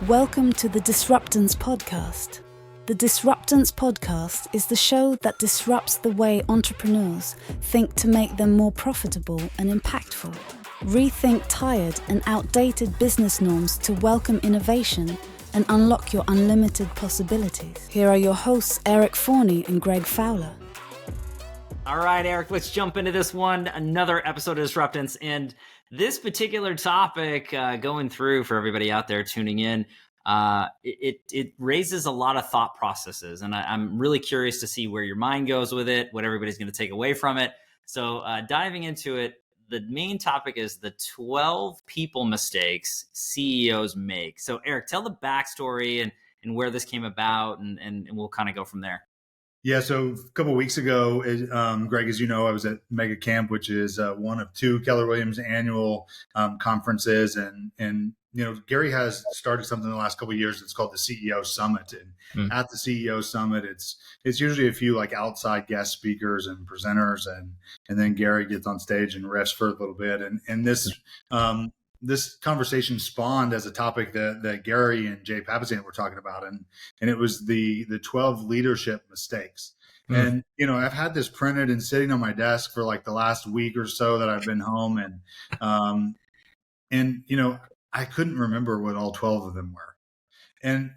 Welcome to the Disruptance Podcast. The Disruptance Podcast is the show that disrupts the way entrepreneurs think to make them more profitable and impactful. Rethink tired and outdated business norms to welcome innovation and unlock your unlimited possibilities. Here are your hosts, Forney and Greg Fowler. All right, Eric, let's jump into this one. Another episode of Disruptance. And this particular topic going through for everybody out there tuning in, it raises a lot of thought processes. And I'm really curious to see where your mind goes with it, what everybody's going to take away from it. So diving into it, the main topic is the 12 people mistakes CEOs make. So Eric, tell the backstory and where this came about, and we'll kind of go from there. Yeah, so a couple of weeks ago, Greg, as you know, I was at Mega Camp, which is one of two Keller Williams annual conferences, and Gary has started something in the last couple of years. It's called the CEO Summit, and at the CEO Summit, it's usually a few like outside guest speakers and presenters, and then Gary gets on stage and riffs for a little bit, and this conversation spawned as a topic that Gary and Jay Papasan were talking about. And it was the 12 leadership mistakes. And, I've had this printed and sitting on my desk for like the last week or so that I've been home. And I couldn't remember what all 12 of them were.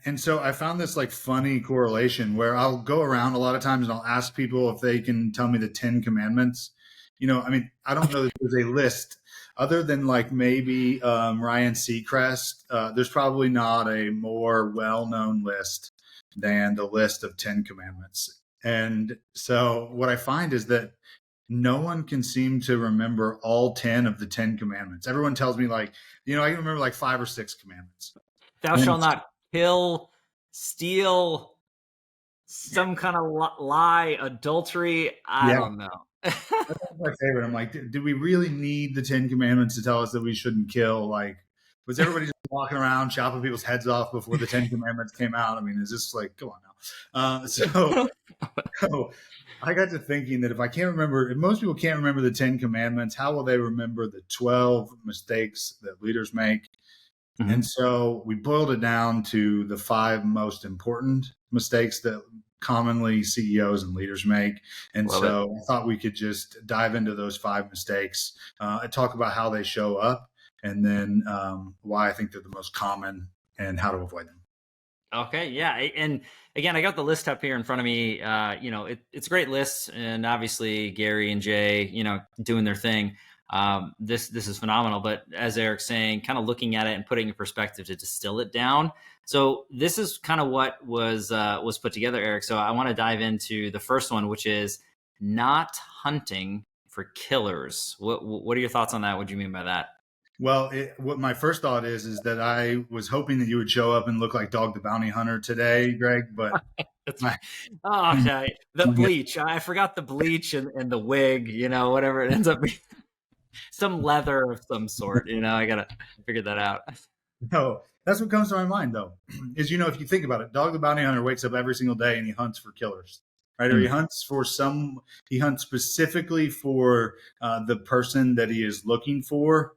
And so I found this like funny correlation where I'll go around a lot of times and I'll ask people if they can tell me the 10 commandments. I don't know that there's a list. Other than like maybe Ryan Seacrest, there's probably not a more well-known list than the list of 10 commandments. And so what I find is that no one can seem to remember all 10 of the 10 commandments. Everyone tells me like, I can remember like 5 or 6 commandments. Thou shalt not kill, steal, some kind of lie, adultery. I don't know. That's my favorite. I'm like, do we really need the 10 commandments to tell us that we shouldn't kill? Like, was everybody just walking around chopping people's heads off before the 10 commandments came out? I mean, is this like, come on now? So I got to thinking that if most people can't remember the 10 commandments, how will they remember the 12 mistakes that leaders make? Mm-hmm. And so we boiled it down to the 5 most important mistakes that commonly CEOs and leaders make. And I thought we could just dive into those 5 mistakes, talk about how they show up, and then why I think they're the most common and how to avoid them. Okay. Yeah. And again, I got the list up here in front of me. It's a great list, and obviously Gary and Jay, doing their thing. This is phenomenal, but as Eric's saying, kind of looking at it and putting in perspective to distill it down. So this is kind of what was put together, Eric. So I want to dive into the first one, which is not hunting for killers. What are your thoughts on that? What do you mean by that? Well, what my first thought is that I was hoping that you would show up and look like Dog the Bounty Hunter today, Greg, but okay. The bleach. I forgot the bleach and the wig, whatever it ends up being. Some leather of some sort, I got to figure that out. No, that's what comes to my mind, though, is, if you think about it, Dog the Bounty Hunter wakes up every single day and he hunts for killers, right? Or he hunts specifically for the person that he is looking for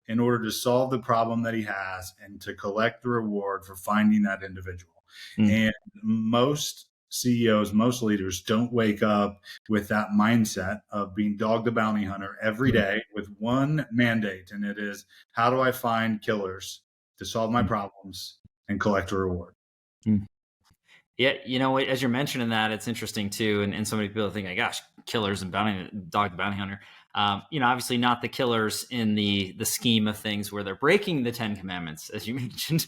in order to solve the problem that he has and to collect the reward for finding that individual. And most CEOs, most leaders don't wake up with that mindset of being Dog the Bounty Hunter every day with one mandate, and it is, how do I find killers to solve my problems and collect a reward? Yeah, as you're mentioning that, it's interesting too, and so many people think, like, gosh, killers and Dog the Bounty Hunter. Obviously not the killers in the scheme of things where they're breaking the 10 commandments, as you mentioned,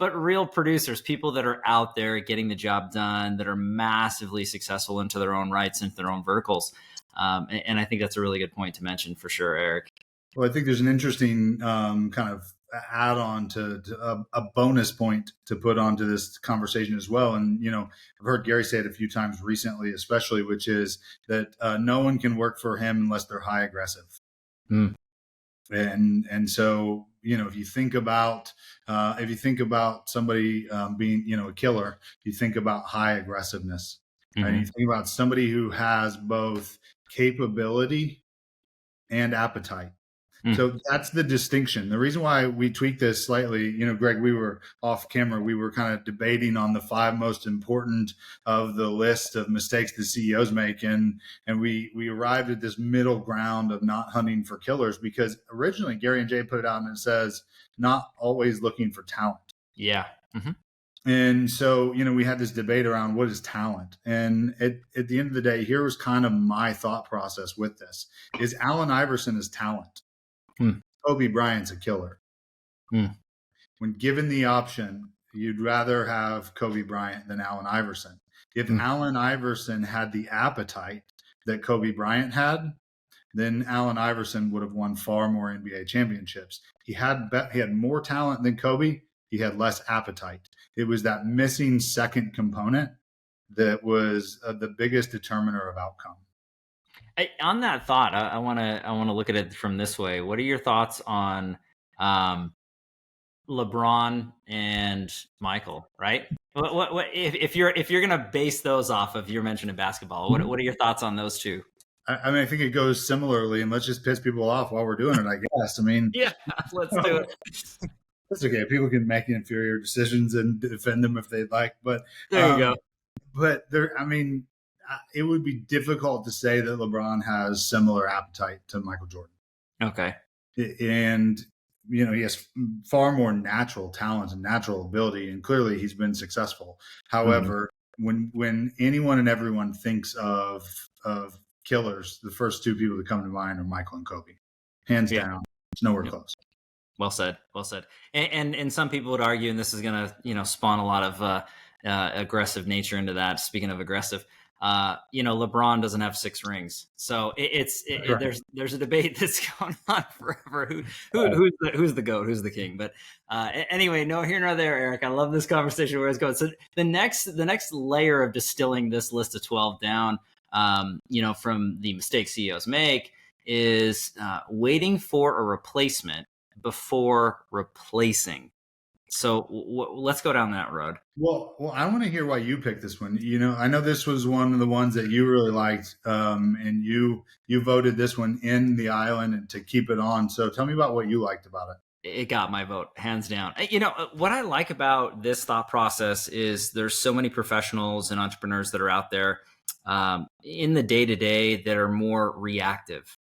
but real producers, people that are out there getting the job done, that are massively successful into their own rights, into their own verticals. And I think that's a really good point to mention for sure, Eric. Well, I think there's an interesting kind of add on to a bonus point to put onto this conversation as well. And, I've heard Gary say it a few times recently, especially, which is that no one can work for him unless they're high aggressive. And so, if you think about somebody being, a killer, you think about high aggressiveness, right? You think about somebody who has both capability and appetite. So that's the distinction. The reason why we tweak this slightly, Greg, we were off camera. We were kind of debating on the 5 most important of the list of mistakes the CEOs make. And we arrived at this middle ground of not hunting for killers, because originally Gary and Jay put it out and it says, not always looking for talent. Yeah. And so, we had this debate around what is talent. And at the end of the day, here was kind of my thought process with this: is Allen Iverson is talent. Kobe Bryant's a killer. When given the option, you'd rather have Kobe Bryant than Allen Iverson. If Allen Iverson had the appetite that Kobe Bryant had, then Allen Iverson would have won far more NBA championships. He had more talent than Kobe. He had less appetite. It was that missing second component that was the biggest determiner of outcome. On that thought, I want to look at it from this way. What are your thoughts on LeBron and Michael? Right? What if you're going to base those off of your mention of basketball? What are your thoughts on those two? I mean, I think it goes similarly, and let's just piss people off while we're doing it, I guess. I mean, yeah, let's do it. That's okay. People can make inferior decisions and defend them if they'd like, but there you go. But it would be difficult to say that LeBron has similar appetite to Michael Jordan. Okay. And, he has far more natural talent and natural ability, and clearly he's been successful. However, when anyone and everyone thinks of killers, the first 2 people that come to mind are Michael and Kobe. Hands down. It's nowhere close. Well said. And some people would argue, and this is going to, spawn a lot of aggressive nature into that. Speaking of aggressive, LeBron doesn't have 6 rings, so there's a debate that's going on forever. Who's the GOAT? Who's the king? But anyway, no here nor there, Eric. I love this conversation where it's going. So the next layer of distilling this list of 12 down, from the mistakes CEOs make, is waiting for a replacement before replacing. So let's go down that road. Well, I want to hear why you picked this one. I know this was one of the ones that you really liked, and you voted this one in the island and to keep it on. So tell me about what you liked about it. It got my vote, hands down. What I like about this thought process is there's so many professionals and entrepreneurs that are out there in the day-to-day that are more reactive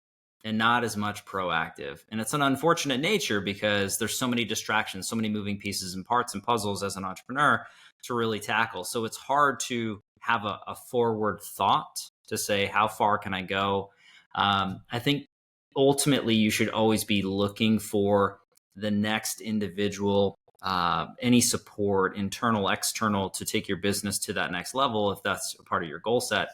and not as much proactive. And it's an unfortunate nature because there's so many distractions, so many moving pieces and parts and puzzles as an entrepreneur to really tackle. So it's hard to have a forward thought to say, how far can I go? I think ultimately you should always be looking for the next individual, any support, internal, external, to take your business to that next level if that's a part of your goal set.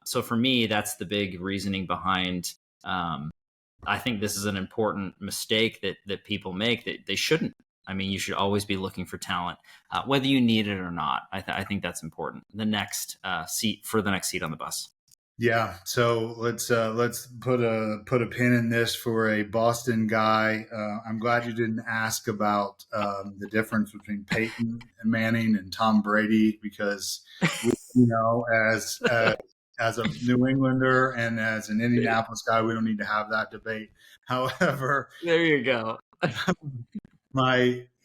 So for me, that's the big reasoning behind I think this is an important mistake that people make, that they shouldn't. I mean, you should always be looking for talent, whether you need it or not. I think that's important. The next seat on the bus. Yeah. So let's put a pin in this for a Boston guy. I'm glad you didn't ask about the difference between Peyton Manning and Tom Brady, because as a New Englander and as an Indianapolis guy, we don't need to have that debate. However, there you go.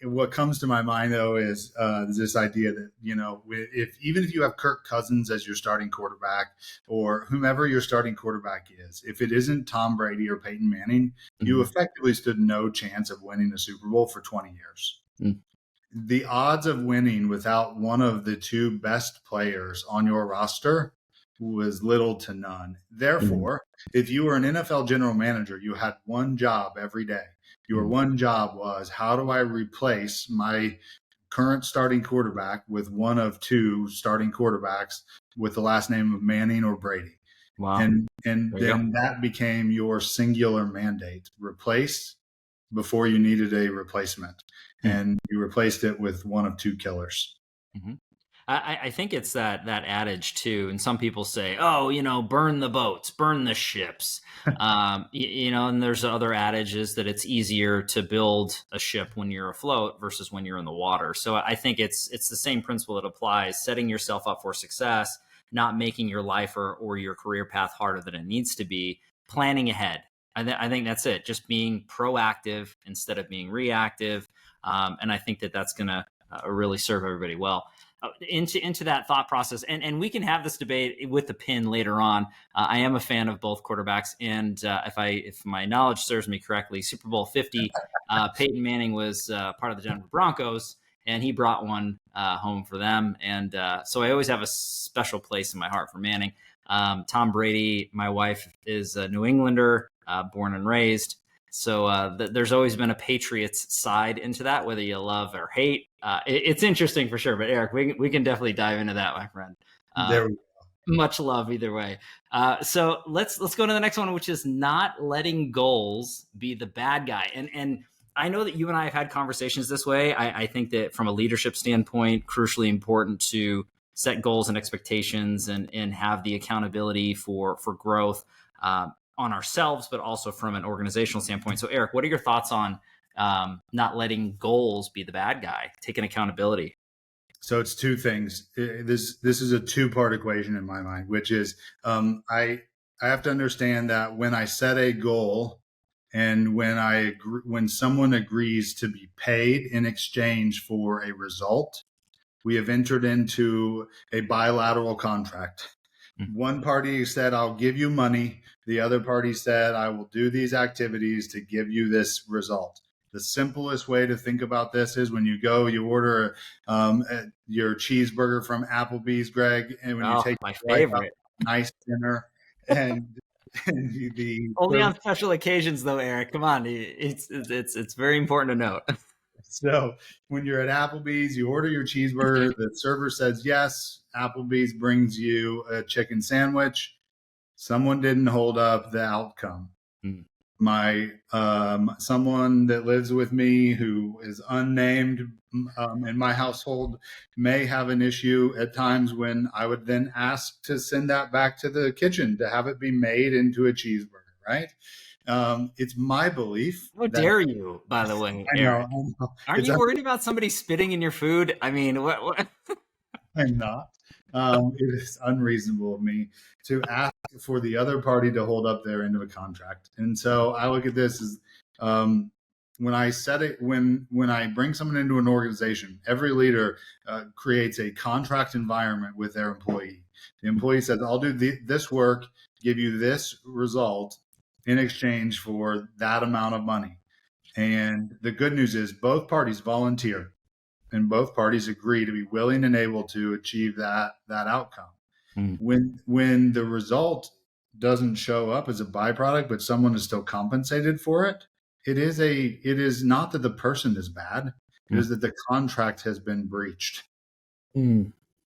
What comes to my mind though is this idea that even if you have Kirk Cousins as your starting quarterback, or whomever your starting quarterback is, if it isn't Tom Brady or Peyton Manning, you effectively stood no chance of winning a Super Bowl for 20 years. The odds of winning without one of the 2 best players on your roster was little to none. Therefore, if you were an NFL general manager, you had one job every day. Your one job was, how do I replace my current starting quarterback with one of 2 starting quarterbacks with the last name of Manning or Brady? Wow. And then that became your singular mandate: replace before you needed a replacement. And you replaced it with one of 2 killers. I think it's that adage too, and some people say, "Oh, burn the boats, burn the ships," and there's other adages that it's easier to build a ship when you're afloat versus when you're in the water. So I think it's the same principle that applies: setting yourself up for success, not making your life or your career path harder than it needs to be, planning ahead. I think that's it. Just being proactive instead of being reactive. And I think that that's going to really serve everybody well. Into that thought process, and we can have this debate with the pin later on. I am a fan of both quarterbacks, and if my knowledge serves me correctly, Super Bowl 50, Peyton Manning was part of the Denver Broncos, and he brought one home for them, and so I always have a special place in my heart for Manning. Tom Brady, my wife, is a New Englander, born and raised. So there's always been a Patriots side into that, whether you love or hate. It's interesting for sure. But Eric, we can definitely dive into that, my friend. There we go. Much love either way. So let's go to the next one, which is not letting goals be the bad guy. And I know that you and I have had conversations this way. I think that from a leadership standpoint, crucially important to set goals and expectations and have the accountability for growth. On ourselves, but also from an organizational standpoint. So Eric, what are your thoughts on not letting goals be the bad guy, taking accountability? So it's two things. This is a two-part equation in my mind, which is I have to understand that when I set a goal and when someone agrees to be paid in exchange for a result, we have entered into a bilateral contract. One party said, I'll give you money. The other party said, I will do these activities to give you this result. The simplest way to think about this is when you go, you order your cheeseburger from Applebee's, Greg, and when you take my favorite nice dinner, and only on special occasions, though, Eric. Come on, it's very important to note. So when you're at Applebee's, you order your cheeseburger. The server says yes. Applebee's brings you a chicken sandwich. Someone didn't hold up the outcome. My someone that lives with me who is unnamed in my household may have an issue at times when I would then ask to send that back to the kitchen to have it be made into a cheeseburger, right? It's my belief. How dare you, by the way, Eric? I know. Aren't you worried about somebody spitting in your food? I mean, what? I'm not. It is unreasonable of me to ask for the other party to hold up their end of a contract. And so I look at this as when I set it, when I bring someone into an organization, every leader creates a contract environment with their employee. The employee says, I'll do this work, give you this result in exchange for that amount of money. And the good news is both parties volunteer. And both parties agree to be willing and able to achieve that outcome. When the result doesn't show up as a byproduct, but someone is still compensated for it, it is not that the person is bad. It is that the contract has been breached.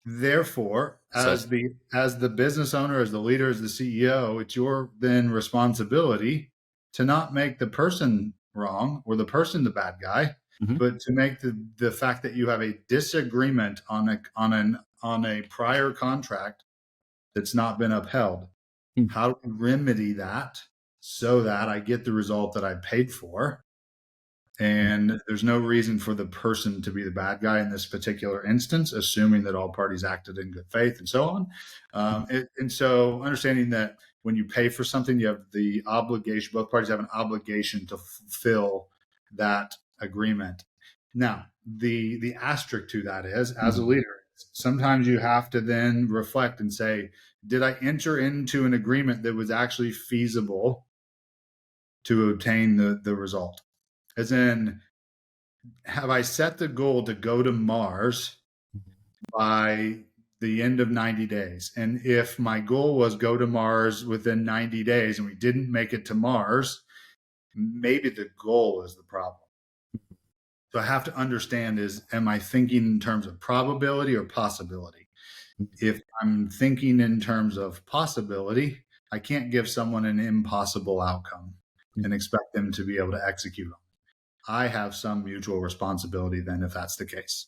Therefore, as the business owner, as the leader, as the CEO, it's your then responsibility to not make the person wrong or the person the bad guy. But to make the fact that you have a disagreement on a prior contract that's not been upheld, how do we remedy that so that I get the result that I paid for? And there's no reason for the person to be the bad guy in this particular instance, assuming that all parties acted in good faith and so on. And so understanding that when you pay for something, you have the obligation, both parties have an obligation to fulfill that agreement. Now, the asterisk to that is, as a leader, sometimes you have to then reflect and say, did I enter into an agreement that was actually feasible to obtain the result? As in, have I set the goal to go to Mars by the end of 90 days? And if my goal was go to Mars within 90 days and we didn't make it to Mars, maybe the goal is the problem. So I have to understand am I thinking in terms of probability or possibility? If I'm thinking in terms of possibility, I can't give someone an impossible outcome and expect them to be able to execute on it. I have some mutual responsibility then if that's the case.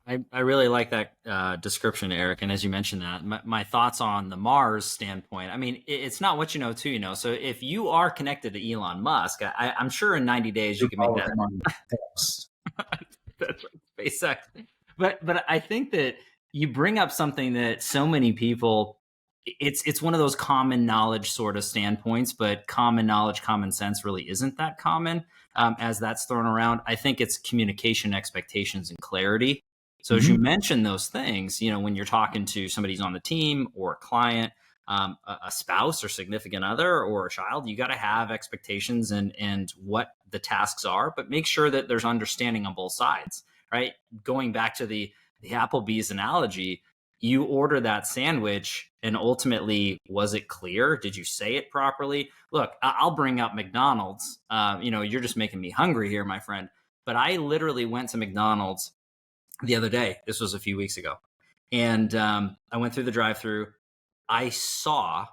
I really like that description, Eric. And as you mentioned that, my thoughts on the Mars standpoint, I mean, it's not what you know till you know. So if you are connected to Elon Musk, I'm sure in 90 days you can make that. That's right, SpaceX. But I think that you bring up something that so many people, it's one of those common knowledge sort of standpoints, but common knowledge, common sense really isn't that common as that's thrown around. I think it's communication, expectations, and clarity. So as you mentioned those things, when you're talking to somebody who's on the team or a client, a spouse or significant other or a child, you got to have expectations and what the tasks are, but make sure that there's understanding on both sides, right? Going back to the Applebee's analogy, you order that sandwich and ultimately, was it clear? Did you say it properly? Look, I'll bring up McDonald's. You're just making me hungry here, my friend. But I literally went to McDonald's the other day. This was a few weeks ago. And I went through the drive-thru. I saw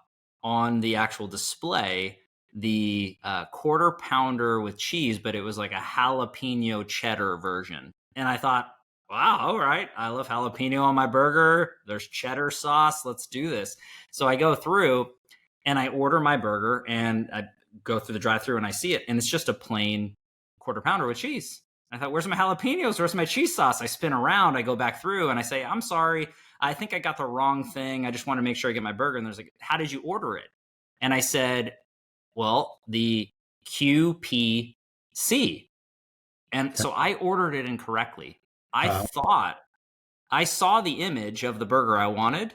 on the actual display the quarter pounder with cheese, but it was like a jalapeno cheddar version. And I thought, wow, all right. I love jalapeno on my burger. There's cheddar sauce. Let's do this. So I go through and I order my burger and I go through the drive-thru and I see it. And it's just a plain quarter pounder with cheese. I thought, where's my jalapenos? Where's my cheese sauce? I spin around. I go back through and I say, I'm sorry. I think I got the wrong thing. I just want to make sure I get my burger. And there's like, how did you order it? And I said, well, the QPC. And so I ordered it incorrectly. I thought I saw the image of the burger I wanted,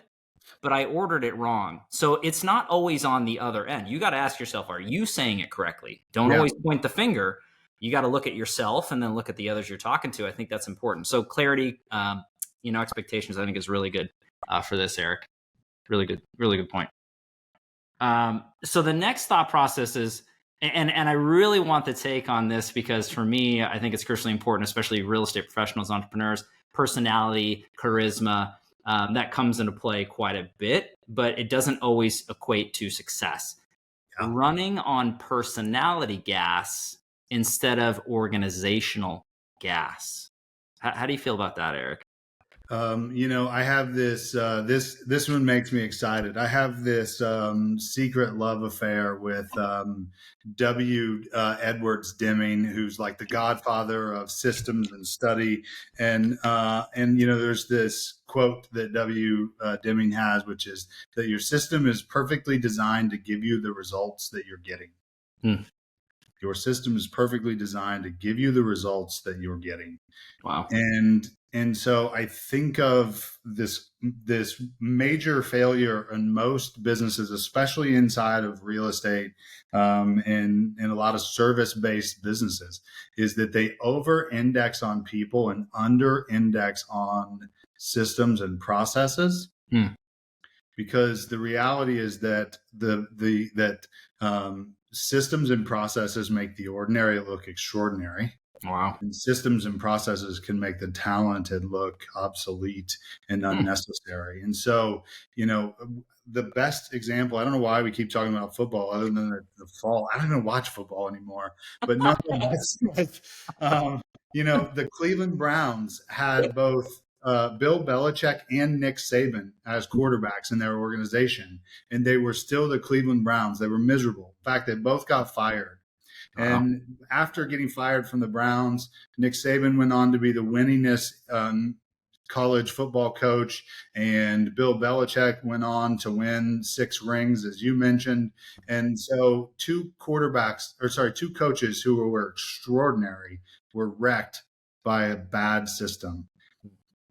but I ordered it wrong. So it's not always on the other end. You got to ask yourself, are you saying it correctly? Don't always point the finger. You got to look at yourself and then look at the others you're talking to. I think that's important. So clarity, expectations, I think is really good for this, Eric. Really good point. So the next thought process is, and I really want the take on this because for me, I think it's crucially important, especially real estate professionals, entrepreneurs, personality, charisma, that comes into play quite a bit, but it doesn't always equate to success. Yeah. Running on personality gas instead of organizational gas. How do you feel about that, Eric? I have this, this one makes me excited. I have this secret love affair with W. Edwards Deming, who's like the godfather of systems and study. And there's this quote that W. Deming has, which is that your system is perfectly designed to give you the results that you're getting. Your system is perfectly designed to give you the results that you're getting. Wow. And so I think of this major failure in most businesses, especially inside of real estate and a lot of service-based businesses, is that they over-index on people and under-index on systems and processes. Because the reality is that systems and processes make the ordinary look extraordinary. Wow. And systems and processes can make the talented look obsolete and unnecessary. And so, the best example, I don't know why we keep talking about football other than the fall. I don't even watch football anymore. But nonetheless, the Cleveland Browns had both Bill Belichick and Nick Saban as quarterbacks in their organization, and they were still the Cleveland Browns. They were miserable. In fact, they both got fired. And after getting fired from the Browns, Nick Saban went on to be the winningest college football coach, and Bill Belichick went on to win 6 rings, as you mentioned. And so two coaches who were extraordinary were wrecked by a bad system.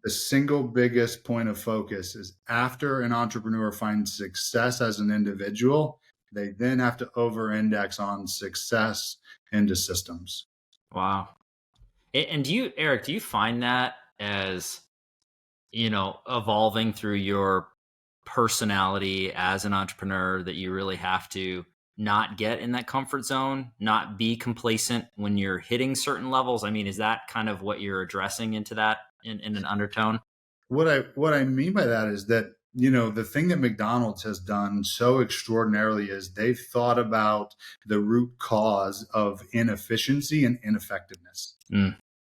The single biggest point of focus is after an entrepreneur finds success as an individual, they then have to over-index on success into systems. Wow. And Eric, do you find that as, evolving through your personality as an entrepreneur, that you really have to not get in that comfort zone, not be complacent when you're hitting certain levels? I mean, is that kind of what you're addressing into that in an undertone? What I mean by that is that, the thing that McDonald's has done so extraordinarily is they've thought about the root cause of inefficiency and ineffectiveness.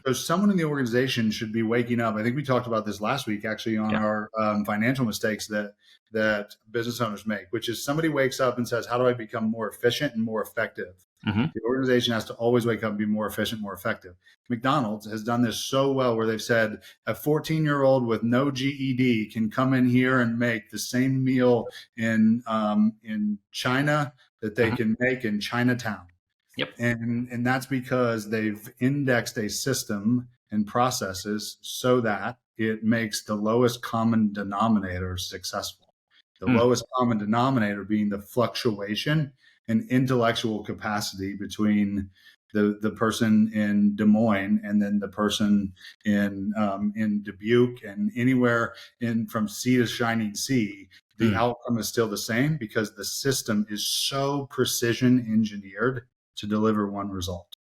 So someone in the organization should be waking up. I think we talked about this last week, actually, on our financial mistakes that business owners make, which is somebody wakes up and says, how do I become more efficient and more effective? The organization has to always wake up and be more efficient, more effective. McDonald's has done this so well where they've said a 14-year-old with no GED can come in here and make the same meal in China that they can make in Chinatown. Yep. And that's because they've indexed a system and processes so that it makes the lowest common denominator successful. The lowest common denominator being the fluctuation and intellectual capacity between the person in Des Moines and then the person in Dubuque, and anywhere from sea to shining sea. The outcome is still the same because the system is so precision engineered to deliver one result.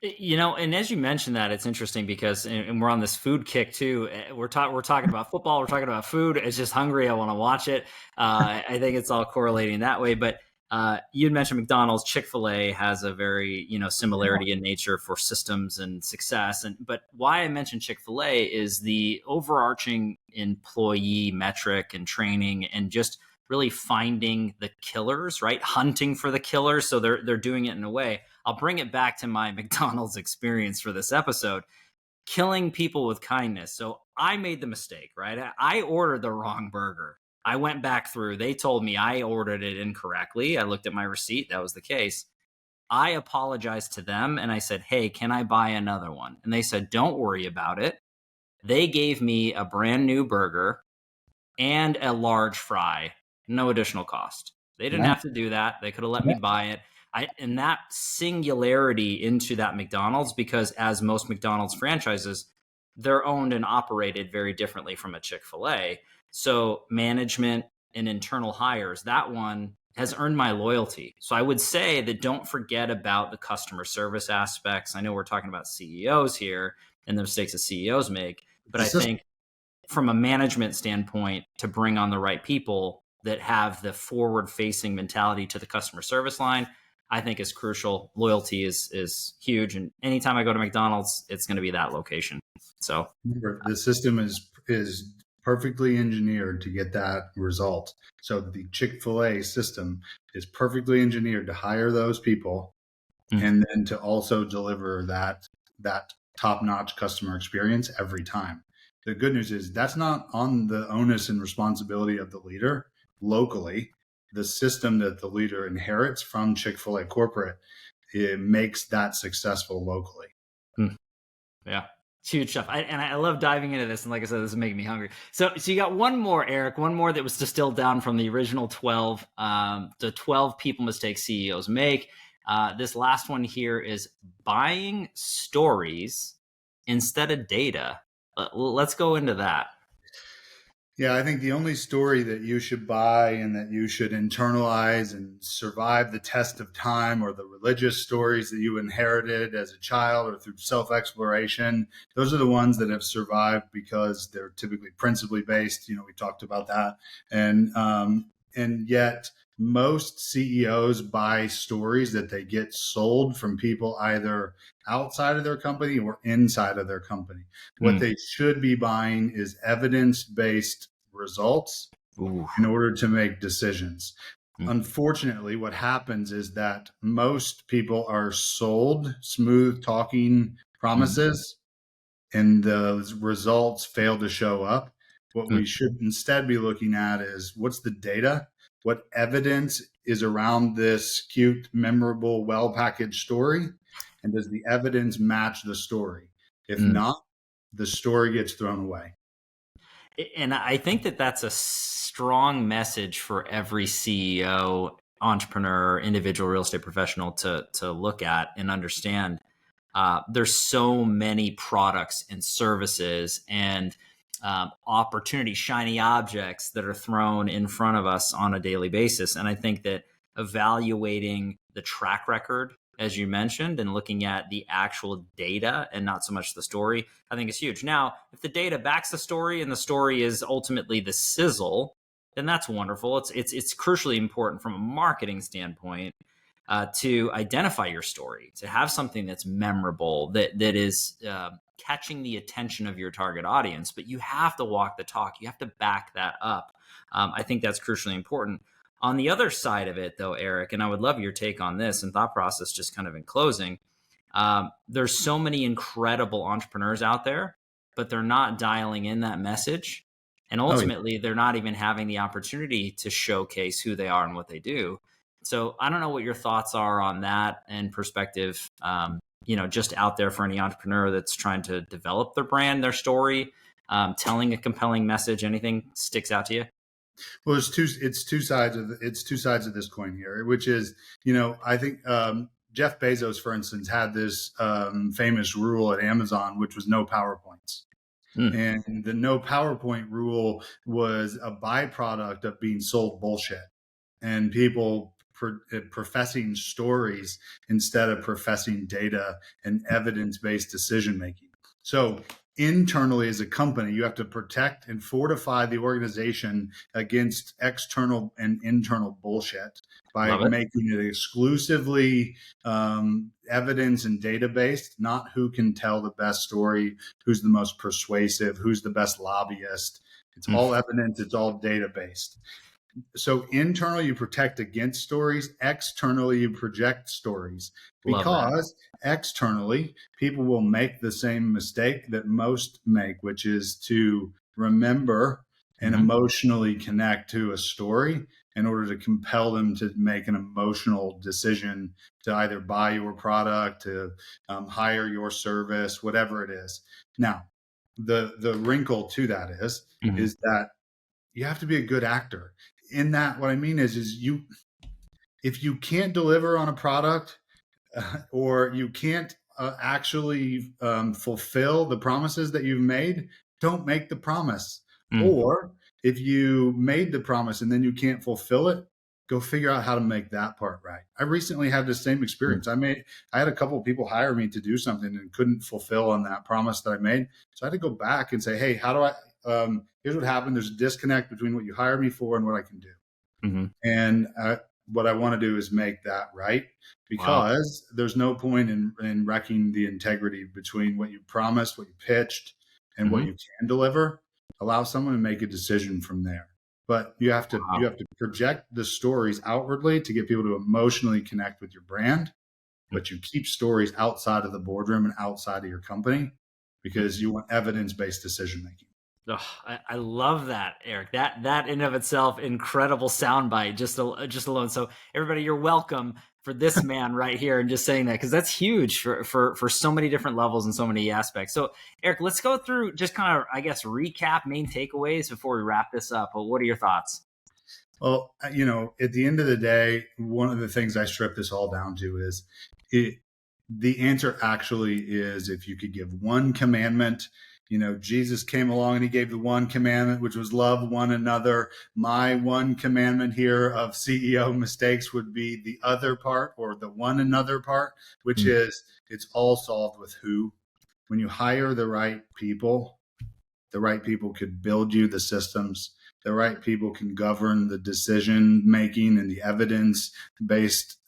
And as you mentioned that, it's interesting because, and we're on this food kick too. We're talking about football. We're talking about food. It's just hungry. I want to watch it. I think it's all correlating that way. But you had mentioned McDonald's. Chick-fil-A has a very, similarity in nature for systems and success. But why I mentioned Chick-fil-A is the overarching employee metric and training and just really finding the killers, right? Hunting for the killers. So they're doing it in a way. I'll bring it back to my McDonald's experience for this episode. Killing people with kindness. So I made the mistake, right? I ordered the wrong burger. I went back through. They told me I ordered it incorrectly. I looked at my receipt. That was the case. I apologized to them and I said, hey, can I buy another one? And they said, don't worry about it. They gave me a brand new burger and a large fry. No additional cost. They didn't have to do that. They could have let me buy it. And that singularity into that McDonald's, because as most McDonald's franchises, they're owned and operated very differently from a Chick-fil-A. So management and internal hires, that one has earned my loyalty. So I would say that don't forget about the customer service aspects. I know we're talking about CEOs here and the mistakes that CEOs make, but I think from a management standpoint, to bring on the right people that have the forward-facing mentality to the customer service line, I think is crucial. Loyalty is huge. And anytime I go to McDonald's, it's going to be that location. So the system is perfectly engineered to get that result. So the Chick-fil-A system is perfectly engineered to hire those people and then to also deliver that top-notch customer experience every time. The good news is that's not on the onus and responsibility of the leader locally. The system that the leader inherits from Chick-fil-A corporate, it makes that successful locally. Yeah, it's huge stuff. I love diving into this. And like I said, this is making me hungry. So you got one more, Eric, one more that was distilled down from the original 12, the 12 people mistakes CEOs make. This last one here is buying stories instead of data. Let's go into that. Yeah, I think the only story that you should buy and that you should internalize and survive the test of time are the religious stories that you inherited as a child or through self-exploration. Those are the ones that have survived because they're typically principally based. We talked about that. And yet most CEOs buy stories that they get sold from people either outside of their company or inside of their company. What they should be buying is evidence-based results in order to make decisions. Unfortunately, what happens is that most people are sold smooth talking promises and the results fail to show up. What we should instead be looking at is what's the data? What evidence is around this cute, memorable, well-packaged story? And does the evidence match the story? If not, the story gets thrown away. And I think that that's a strong message for every CEO, entrepreneur, individual real estate professional to look at and understand. There's so many products and services and opportunity, shiny objects that are thrown in front of us on a daily basis. And I think that evaluating the track record, as you mentioned, and looking at the actual data and not so much the story, I think is huge. Now, if the data backs the story and the story is ultimately the sizzle, then that's wonderful. It's crucially important from a marketing standpoint. to identify your story, to have something that's memorable, that is catching the attention of your target audience. But you have to walk the talk. You have to back that up. I think that's crucially important. On the other side of it, though, Eric, and I would love your take on this and thought process just kind of in closing, there's so many incredible entrepreneurs out there, but they're not dialing in that message. And ultimately, they're not even having the opportunity to showcase who they are and what they do. So I don't know what your thoughts are on that and perspective, just out there for any entrepreneur that's trying to develop their brand, their story, telling a compelling message. Anything sticks out to you? Well, it's two sides of this coin here, which is, I think Jeff Bezos, for instance, had this famous rule at Amazon, which was no PowerPoints. And the no PowerPoint rule was a byproduct of being sold bullshit and people professing stories instead of professing data and evidence-based decision making. So internally as a company, you have to protect and fortify the organization against external and internal bullshit by making it exclusively evidence and data based, not who can tell the best story, who's the most persuasive, who's the best lobbyist. It's all evidence, it's all data based. So internally, you protect against stories. Externally, you project stories, because externally, people will make the same mistake that most make, which is to remember and emotionally connect to a story in order to compel them to make an emotional decision to either buy your product, to hire your service, whatever it is. Now, the wrinkle to that is that you have to be a good actor. In that, what I mean is if you can't deliver on a product or you can't actually fulfill the promises that you've made, don't make the promise. Or if you made the promise and then you can't fulfill it, go figure out how to make that part right. I recently had the same experience. I had a couple of people hire me to do something and couldn't fulfill on that promise that I made. So I had to go back and say, hey, how do I here's what happened. There's a disconnect between what you hired me for and what I can do. And what I want to do is make that right, because there's no point in wrecking the integrity between what you promised, what you pitched, and what you can deliver. Allow someone to make a decision from there. But you have to project the stories outwardly to get people to emotionally connect with your brand, but you keep stories outside of the boardroom and outside of your company, because you want evidence-based decision making. Oh, I love that, Eric. That in of itself, incredible soundbite just alone. So everybody, you're welcome for this man right here, and just saying that, because that's huge for so many different levels and so many aspects. So Eric, let's go through just kind of, I guess, recap main takeaways before we wrap this up. But what are your thoughts? Well, at the end of the day, one of the things I strip this all down to is the answer actually is, if you could give one commandment. Jesus came along and he gave the one commandment, which was love one another. My one commandment here of CEO mistakes would be the other part, or the one another part, which is, it's all solved with who. When you hire the right people could build you the systems. The right people can govern the decision making and the evidence-based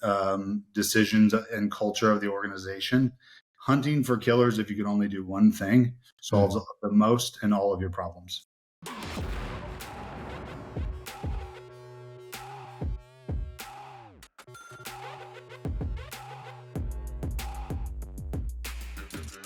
decisions and culture of the organization. Hunting for killers, if you can only do one thing, solves the most and all of your problems.